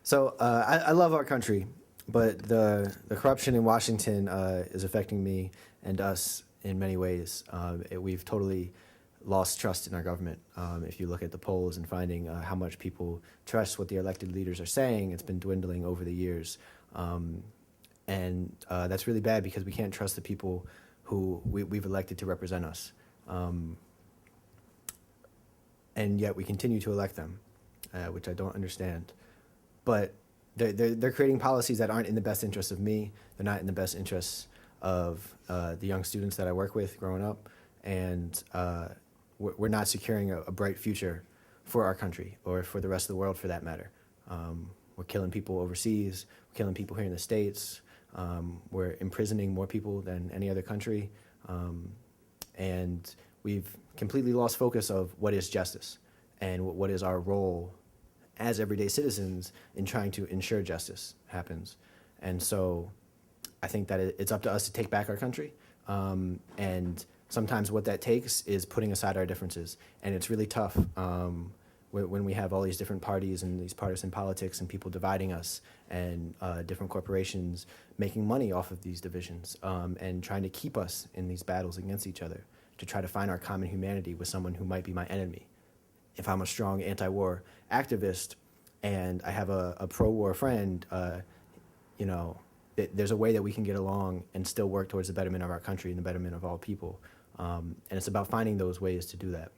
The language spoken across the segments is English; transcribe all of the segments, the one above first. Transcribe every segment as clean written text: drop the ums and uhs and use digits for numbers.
So I love our country, but the corruption in Washington is affecting me and us in many ways. We've totally lost trust in our government. If you look at the polls and finding how much people trust what the elected leaders are saying, it's been dwindling over the years. And that's really bad because we can't trust the people who we've elected to represent us. And yet we continue to elect them, which I don't understand. But they're creating policies that aren't in the best interest of me. They're not in the best interests of the young students that I work with growing up. And we're not securing a bright future for our country or for the rest of the world for that matter. We're killing people overseas. We're killing people here in the States. We're imprisoning more people than any other country. And we've completely lost focus of what is justice and what is our role as everyday citizens in trying to ensure justice happens. And so I think that it's up to us to take back our country. And sometimes what that takes is putting aside our differences. And it's really tough when we have all these different parties and these partisan politics and people dividing us and different corporations making money off of these divisions and trying to keep us in these battles against each other to try to find our common humanity with someone who might be my enemy. If I'm a strong anti-war activist and I have a pro-war friend, there's a way that we can get along and still work towards the betterment of our country and the betterment of all people. And it's about finding those ways to do that.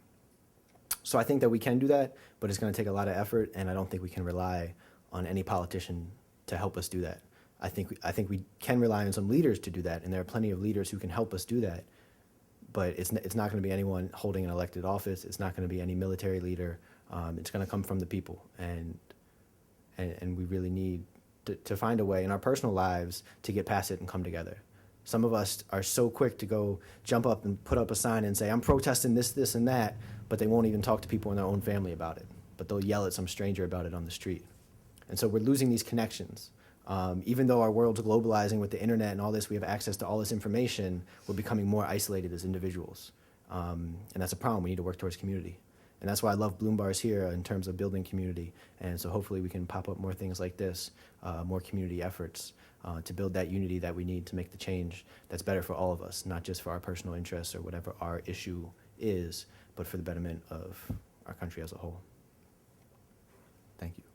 So I think that we can do that, but it's going to take a lot of effort, and I don't think we can rely on any politician to help us do that. I think we can rely on some leaders to do that, and there are plenty of leaders who can help us do that. But it's not going to be anyone holding an elected office. It's not going to be any military leader. It's going to come from the people, and we really need to find a way in our personal lives to get past it and come together. Some of us are so quick to go jump up and put up a sign and say, I'm protesting this, this, and that, but they won't even talk to people in their own family about it. But they'll yell at some stranger about it on the street. And so we're losing these connections. Even though our world's globalizing with the internet and all this, we have access to all this information, we're becoming more isolated as individuals. And that's a problem. We need to work towards community. And that's why I love Bloom Bars here in terms of building community. And so hopefully we can pop up more things like this, more community efforts to build that unity that we need to make the change that's better for all of us, not just for our personal interests or whatever our issue is, but for the betterment of our country as a whole. Thank you.